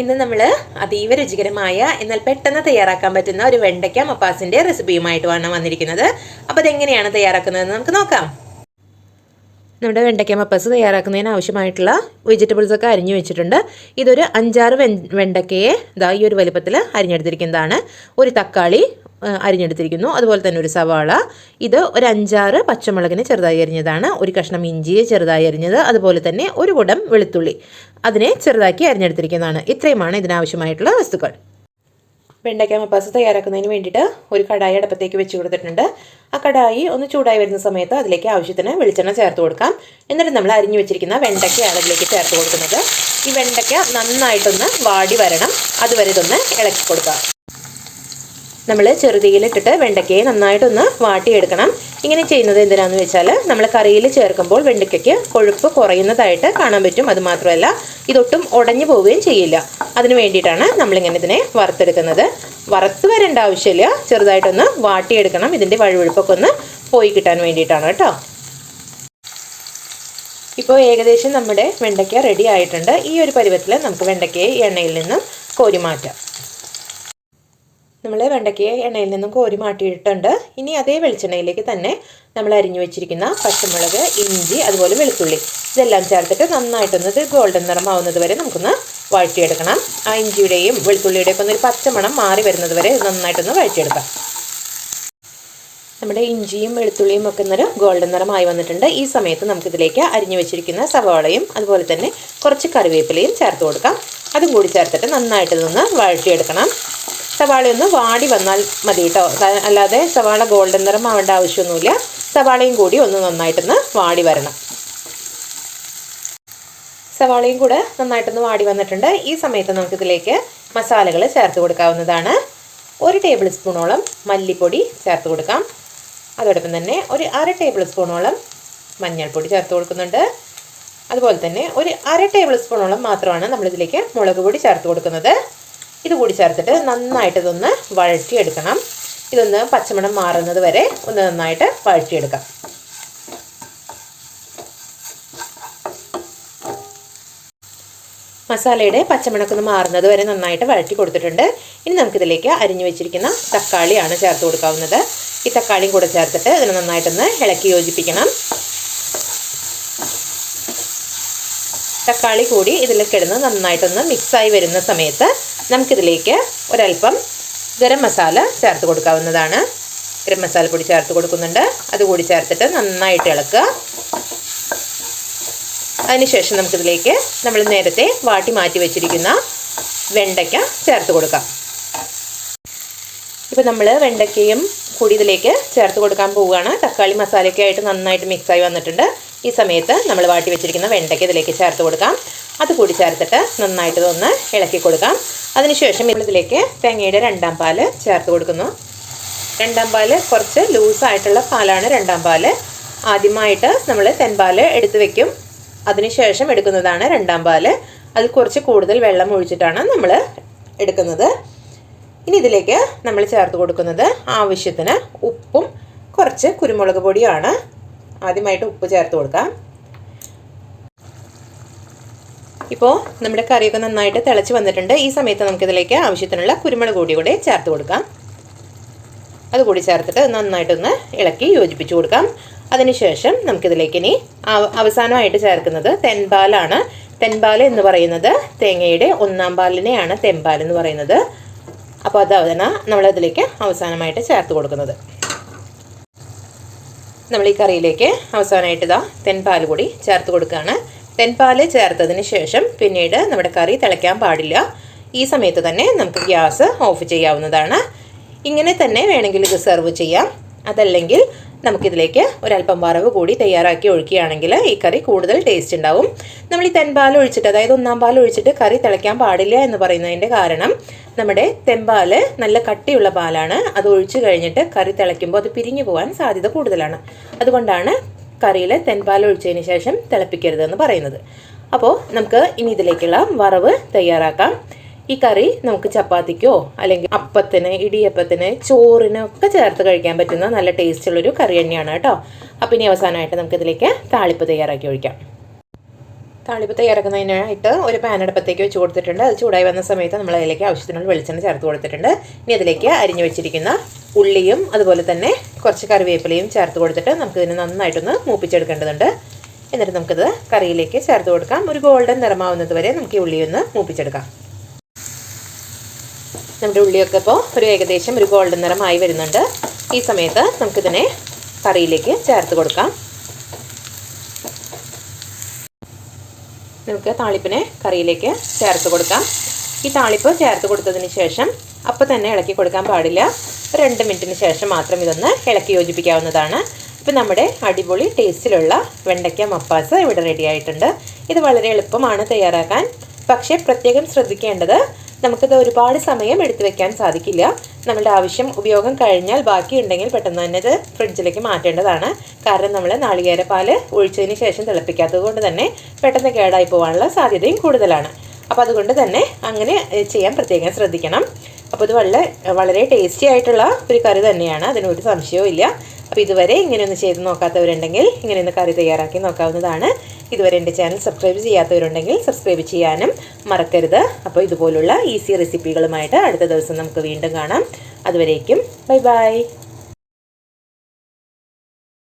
ഇന്ന് നമ്മൾ അതീവ രുചികരമായ എന്നാൽ പെട്ടെന്ന് തയ്യാറാക്കാൻ പറ്റുന്ന ഒരു വെണ്ടയ്ക്ക മപ്പാസിൻ്റെ റെസിപ്പിയുമായിട്ടാണ് വന്നിരിക്കുന്നത്. അപ്പോൾ അതെങ്ങനെയാണ് തയ്യാറാക്കുന്നതെന്ന് നമുക്ക് നോക്കാം. നമ്മുടെ വെണ്ടയ്ക്ക മപ്പാസ് തയ്യാറാക്കുന്നതിന് ആവശ്യമായിട്ടുള്ള വെജിറ്റബിൾസ് ഒക്കെ അരിഞ്ഞു വെച്ചിട്ടുണ്ട്. ഇതൊരു 5-6 വെണ്ടയ്ക്കയെ ഈ ഒരു വലുപ്പത്തിൽ അരിഞ്ഞെടുത്തിരിക്കുന്നതാണ്. ഒരു തക്കാളി അരിഞ്ഞെടുത്തിരിക്കുന്നു, അതുപോലെ തന്നെ ഒരു സവാള, ഇത് ഒരു 5-6 പച്ചമുളകിന് ചെറുതായി അരിഞ്ഞതാണ്, ഒരു കഷ്ണം ഇഞ്ചി ചെറുതായി അരിഞ്ഞത്, അതുപോലെ തന്നെ ഒരു കുടം വെളുത്തുള്ളി അതിനെ ചെറുതാക്കി അരിഞ്ഞെടുത്തിരിക്കുന്നതാണ്. ഇത്രയുമാണ് ഇതിനാവശ്യമായിട്ടുള്ള വസ്തുക്കൾ. വെണ്ടയ്ക്ക മപ്പാസ് തയ്യാറാക്കുന്നതിന് വേണ്ടിയിട്ട് ഒരു കടായി അടുപ്പത്തേക്ക് വെച്ച് കൊടുത്തിട്ടുണ്ട്. ആ കടായി ഒന്ന് ചൂടായി വരുന്ന സമയത്ത് അതിലേക്ക് ആവശ്യത്തിന് വെളിച്ചെണ്ണ ചേർത്ത് കൊടുക്കാം. എന്നിട്ട് നമ്മൾ അരിഞ്ഞു വെച്ചിരിക്കുന്ന വെണ്ടയ്ക്കയാണ് അതിലേക്ക് ചേർത്ത് കൊടുക്കുന്നത്. ഈ വെണ്ടയ്ക്ക നന്നായിട്ടൊന്ന് വാടി വരണം, അതുവരെ ഇതൊന്ന് ഇളക്കി കൊടുക്കാം. നമ്മൾ ചെറുതീയിലിട്ടിട്ട് വെണ്ടയ്ക്കയെ നന്നായിട്ടൊന്ന് വാട്ടിയെടുക്കണം. ഇങ്ങനെ ചെയ്യുന്നത് എന്തിനാണെന്ന് വെച്ചാൽ നമ്മൾ കറിയിൽ ചേർക്കുമ്പോൾ വെണ്ടയ്ക്കയ്ക്ക് കൊഴുപ്പ് കുറയുന്നതായിട്ട് കാണാൻ പറ്റും. അതുമാത്രമല്ല ഇതൊട്ടും ഉടഞ്ഞു പോവുകയും ചെയ്യില്ല. അതിന് വേണ്ടിയിട്ടാണ് നമ്മളിങ്ങനെ ഇതിനെ വറുത്തെടുക്കുന്നത്. വറുത്ത് വരേണ്ട ആവശ്യമില്ല, ചെറുതായിട്ടൊന്ന് വാട്ടിയെടുക്കണം. ഇതിൻ്റെ വഴുവഴുപ്പൊക്കെ ഒന്ന് പോയി കിട്ടാൻ വേണ്ടിയിട്ടാണ് കേട്ടോ. ഇപ്പോൾ ഏകദേശം നമ്മുടെ വെണ്ടയ്ക്ക റെഡി ആയിട്ടുണ്ട്. ഈ ഒരു പരുവത്തിൽ നമുക്ക് വെണ്ടയ്ക്കയെ എണ്ണയിൽ നിന്നും കോരി മാറ്റാം. നമ്മൾ വെണ്ടയ്ക്കയെ എണ്ണയിൽ നിന്നും കോരി മാറ്റിയിട്ടുണ്ട്. ഇനി അതേ വെളിച്ചെണ്ണയിലേക്ക് തന്നെ നമ്മൾ അരിഞ്ഞു വെച്ചിരിക്കുന്ന പച്ചമുളക്, ഇഞ്ചി, അതുപോലെ വെളുത്തുള്ളി ഇതെല്ലാം ചേർത്തിട്ട് നന്നായിട്ടൊന്നത് ഗോൾഡൻ നിറമാവുന്നത് വരെ നമുക്കൊന്ന് വഴറ്റിയെടുക്കണം. ആ ഇഞ്ചിയുടെയും വെളുത്തുള്ളിയുടെയൊക്കെ ഒന്നൊരു പച്ചമണം മാറി വരുന്നത് വരെ നന്നായിട്ടൊന്ന് വഴറ്റിയെടുക്കാം. നമ്മുടെ ഇഞ്ചിയും വെളുത്തുള്ളിയും ഒക്കെ ഒന്നൊരു ഗോൾഡൻ നിറമായി വന്നിട്ടുണ്ട്. ഈ സമയത്ത് നമുക്കിതിലേക്ക് അരിഞ്ഞു വെച്ചിരിക്കുന്ന സവാളയും അതുപോലെ തന്നെ കുറച്ച് കറിവേപ്പിലയും ചേർത്ത് കൊടുക്കാം. അതും കൂടി ചേർത്തിട്ട് നന്നായിട്ടൊന്ന് വഴറ്റിയെടുക്കണം. സവാളയൊന്ന് വാടി വന്നാൽ മതി കേട്ടോ, അല്ലാതെ സവാള ഗോൾഡൻ നിറം ആവേണ്ട ആവശ്യമൊന്നുമില്ല. സവാളയും കൂടി ഒന്ന് നന്നായിട്ടൊന്ന് വാടി വരണം. സവാളയും കൂടെ നന്നായിട്ടൊന്ന് വാടി വന്നിട്ടുണ്ട്. ഈ സമയത്ത് നമുക്കിതിലേക്ക് മസാലകൾ ചേർത്ത് കൊടുക്കാവുന്നതാണ്. 1 ടേബിൾ സ്പൂണോളം മല്ലിപ്പൊടി ചേർത്ത് കൊടുക്കാം. അതോടൊപ്പം തന്നെ ഒരു 1/2 ടേബിൾ സ്പൂണോളം മഞ്ഞൾപ്പൊടി ചേർത്ത് കൊടുക്കുന്നുണ്ട്. അതുപോലെ തന്നെ ഒരു 1/2 ടേബിൾ സ്പൂണോളം മാത്രമാണ് നമ്മളിതിലേക്ക് മുളക് പൊടി ചേർത്ത് കൊടുക്കുന്നത്. ഇതുകൂടി ചേർത്തിട്ട് നന്നായിട്ട് ഇതൊന്ന് വഴറ്റിയെടുക്കണം. ഇതൊന്ന് പച്ചമണം മാറുന്നത് വരെ ഒന്ന് നന്നായിട്ട് വഴറ്റിയെടുക്കാം. മസാലയുടെ പച്ചമണമൊക്കെ ഒന്ന് മാറുന്നത് വരെ നന്നായിട്ട് വഴറ്റി കൊടുത്തിട്ടുണ്ട്. ഇനി നമുക്കിതിലേക്ക് അരിഞ്ഞു വെച്ചിരിക്കുന്ന തക്കാളിയാണ് ചേർത്ത് കൊടുക്കാവുന്നത്. ഈ തക്കാളിയും കൂടെ ചേർത്തിട്ട് ഇതിനെ നന്നായിട്ടൊന്ന് ഇളക്കി യോജിപ്പിക്കണം. തക്കാളി കൂടി ഇതിൽ കിടന്ന് നന്നായിട്ടൊന്ന് മിക്സായി വരുന്ന സമയത്ത് നമുക്കിതിലേക്ക് ഒരൽപ്പം ഗരം മസാല ചേർത്ത് കൊടുക്കാവുന്നതാണ്. ഗരം മസാലപ്പൊടി ചേർത്ത് കൊടുക്കുന്നുണ്ട്. അതുകൂടി ചേർത്തിട്ട് നന്നായിട്ട് ഇളക്കുക. അതിനുശേഷം നമുക്കിതിലേക്ക് നമ്മൾ നേരത്തെ വാട്ടി മാറ്റി വെച്ചിരിക്കുന്ന വെണ്ടയ്ക്ക ചേർത്ത് കൊടുക്കാം. ഇപ്പോൾ നമ്മൾ വെണ്ടയ്ക്കയും കൂടി ഇതിലേക്ക് ചേർത്ത് കൊടുക്കാൻ പോവുകയാണ്. തക്കാളി മസാലയൊക്കെ ആയിട്ട് നന്നായിട്ട് മിക്സായി വന്നിട്ടുണ്ട്. ഈ സമയത്ത് നമ്മൾ വാട്ടി വെച്ചിരിക്കുന്ന വെണ്ടയ്ക്ക ഇതിലേക്ക് ചേർത്ത് കൊടുക്കാം. അതുകൂടി ചേർത്തിട്ട് നന്നായിട്ട് ഇതൊന്ന് ഇളക്കി കൊടുക്കാം. അതിനുശേഷം ഇതിലേക്ക് തേങ്ങയുടെ 2ാം പാല് ചേർത്ത് കൊടുക്കുന്നു. 2ാം പാല് കുറച്ച് ലൂസായിട്ടുള്ള പാലാണ് 2ാം പാല്. ആദ്യമായിട്ട് നമ്മൾ തെൻപാല് എടുത്ത് വെക്കും, അതിനുശേഷം എടുക്കുന്നതാണ് 2ാം പാല്. അതിൽ കുറച്ച് കൂടുതൽ വെള്ളം ഒഴിച്ചിട്ടാണ് നമ്മൾ എടുക്കുന്നത്. ഇനി ഇതിലേക്ക് നമ്മൾ ചേർത്ത് കൊടുക്കുന്നത് ആവശ്യത്തിന് ഉപ്പും കുറച്ച് കുരുമുളക് പൊടിയാണ്. ആദ്യമായിട്ട് ഉപ്പ് ചേർത്ത് കൊടുക്കാം. ഇപ്പോൾ നമ്മുടെ കറിയൊക്കെ നന്നായിട്ട് തിളച്ച് വന്നിട്ടുണ്ട്. ഈ സമയത്ത് നമുക്കിതിലേക്ക് ആവശ്യത്തിനുള്ള കുരുമുളക് പൊടി കൂടെ ചേർത്ത് കൊടുക്കാം. അതുകൂടി ചേർത്തിട്ട് നന്നായിട്ടൊന്ന് ഇളക്കി യോജിപ്പിച്ച് കൊടുക്കാം. അതിനുശേഷം നമുക്കിതിലേക്ക് ഇനി അവസാനമായിട്ട് ചേർക്കുന്നത് തെൻപാലാണ്. തെൻപാൽ എന്ന് പറയുന്നത് തേങ്ങയുടെ 1ാം പാലിനെയാണ് തെൻപാൽ എന്ന് പറയുന്നത്. അപ്പോൾ അതാണ് നമ്മളതിലേക്ക് അവസാനമായിട്ട് ചേർത്ത് കൊടുക്കുന്നത്. നമ്മൾ ഈ കറിയിലേക്ക് അവസാനമായിട്ട് തെൻപാൽ കൂടി ചേർത്ത് കൊടുക്കുകയാണ്. തെൻപാൽ ചേർത്തതിന് ശേഷം പിന്നീട് നമ്മുടെ കറി തിളയ്ക്കാൻ പാടില്ല. ഈ സമയത്ത് തന്നെ നമുക്ക് ഗ്യാസ് ഓഫ് ചെയ്യാവുന്നതാണ്. ഇങ്ങനെ തന്നെ വേണമെങ്കിൽ ഇത് സെർവ് ചെയ്യാം. അതല്ലെങ്കിൽ നമുക്കിതിലേക്ക് ഒരല്പം വറവ് കൂടി തയ്യാറാക്കി ഒഴിക്കുകയാണെങ്കിൽ ഈ കറി കൂടുതൽ ടേസ്റ്റ് ഉണ്ടാവും. നമ്മൾ ഈ തെൻപാൽ ഒഴിച്ചിട്ട്, അതായത് 1ാം പാൽ ഒഴിച്ചിട്ട് കറി തിളയ്ക്കാൻ പാടില്ല എന്ന് പറയുന്നതിൻ്റെ കാരണം നമ്മുടെ തെൻപാൽ നല്ല കട്ടിയുള്ള പാലാണ്. അത് ഒഴിച്ചു കഴിഞ്ഞിട്ട് കറി തിളയ്ക്കുമ്പോൾ അത് പിരിഞ്ഞു പോകാൻ സാധ്യത കൂടുതലാണ്. അതുകൊണ്ടാണ് കറിയിൽ തെൻപാൽ ഒഴിച്ചതിന് ശേഷം തിളപ്പിക്കരുതെന്ന് പറയുന്നത്. അപ്പോൾ നമുക്ക് ഇനി ഇതിലേക്കുള്ള വറവ് തയ്യാറാക്കാം. ഈ കറി നമുക്ക് ചപ്പാത്തിക്കോ അല്ലെങ്കിൽ അപ്പത്തിന്, ഇടിയപ്പത്തിന്, ചോറിനൊക്കെ ചേർത്ത് കഴിക്കാൻ പറ്റുന്ന നല്ല ടേസ്റ്റുള്ളൊരു കറി തന്നെയാണ് കേട്ടോ. അപ്പോൾ ഇനി അവസാനമായിട്ട് നമുക്കിതിലേക്ക് താളിപ്പ് തയ്യാറാക്കി ഒഴിക്കാം. താളിപ്പ് തയ്യാറാക്കുന്നതിനായിട്ട് ഒരു പാൻ അടുപ്പത്തേക്ക് വെച്ച് കൊടുത്തിട്ടുണ്ട്. അത് ചൂടായി വന്ന സമയത്ത് നമ്മൾ അതിലേക്ക് ആവശ്യത്തിനുള്ള വെളിച്ചെണ്ണ ചേർത്ത് കൊടുത്തിട്ടുണ്ട്. ഇനി അതിലേക്ക് അരിഞ്ഞു വെച്ചിരിക്കുന്ന ഉള്ളിയും അതുപോലെ തന്നെ കുറച്ച് കറിവേപ്പിലയും ചേർത്ത് കൊടുത്തിട്ട് നമുക്കിതിനെ നന്നായിട്ടൊന്ന് മൂപ്പിച്ചെടുക്കേണ്ടതുണ്ട്. എന്നിട്ട് നമുക്കിത് കറിയിലേക്ക് ചേർത്ത് കൊടുക്കാം. ഒരു ഗോൾഡൻ നിറമാവുന്നത് വരെ നമുക്ക് ഈ ഉള്ളിയൊന്ന് മൂപ്പിച്ചെടുക്കാം. നമ്മുടെ ഉള്ളിയൊക്കെ ഇപ്പോൾ ഒരു ഏകദേശം ഒരു ഗോൾഡൻ നിറമായി വരുന്നുണ്ട്. ഈ സമയത്ത് നമുക്കിതിനെ കറിയിലേക്ക് ചേർത്ത് കൊടുക്കാം. നമുക്ക് താളിപ്പിനെ കറിയിലേക്ക് ചേർത്ത് കൊടുക്കാം. ഈ താളിപ്പ് ചേർത്ത് കൊടുത്തതിന് ശേഷം അപ്പോൾ തന്നെ ഇളക്കി കൊടുക്കാൻ പാടില്ല. 2 മിനിറ്റിന് ശേഷം മാത്രം ഇതൊന്ന് ഇളക്കി യോജിപ്പിക്കാവുന്നതാണ്. ഇപ്പം നമ്മുടെ അടിപൊളി ടേസ്റ്റിലുള്ള വെണ്ടയ്ക്ക മപ്പാസ് ഇവിടെ റെഡി ആയിട്ടുണ്ട്. ഇത് വളരെ എളുപ്പമാണ് തയ്യാറാക്കാൻ. പക്ഷേ പ്രത്യേകം ശ്രദ്ധിക്കേണ്ടത്, നമുക്കിത് ഒരുപാട് സമയം എടുത്തു വെക്കാൻ സാധിക്കില്ല. നമ്മളുടെ ആവശ്യം ഉപയോഗം കഴിഞ്ഞാൽ ബാക്കിയുണ്ടെങ്കിൽ പെട്ടെന്ന് തന്നെ ഇത് ഫ്രിഡ്ജിലേക്ക് മാറ്റേണ്ടതാണ്. കാരണം നമ്മൾ നാളികേരപ്പാൽ ഒഴിച്ചതിന് ശേഷം തിളപ്പിക്കാത്തത് കൊണ്ട് തന്നെ പെട്ടെന്ന് കേടായി പോകാനുള്ള സാധ്യതയും കൂടുതലാണ്. അപ്പോൾ അതുകൊണ്ട് തന്നെ അങ്ങനെ ചെയ്യാൻ പ്രത്യേകം ശ്രദ്ധിക്കണം. അപ്പോൾ ഇത് വളരെ ടേസ്റ്റി ആയിട്ടുള്ള ഒരു കറി തന്നെയാണ്, അതിനൊരു സംശയവും ഇല്ല. അപ്പോൾ ഇതുവരെ ഇങ്ങനെയൊന്ന് ചെയ്ത് നോക്കാത്തവരുണ്ടെങ്കിൽ ഇങ്ങനെയൊന്ന് കറി തയ്യാറാക്കി നോക്കാവുന്നതാണ്. ഇതുവരെ എൻ്റെ ചാനൽ സബ്സ്ക്രൈബ് ചെയ്യാത്തവരുണ്ടെങ്കിൽ സബ്സ്ക്രൈബ് ചെയ്യാനും മറക്കരുത്. അപ്പോൾ ഇതുപോലുള്ള ഈസി റെസിപ്പികളുമായിട്ട് അടുത്ത ദിവസം നമുക്ക് വീണ്ടും കാണാം. അതുവരേക്കും ബൈ ബൈ.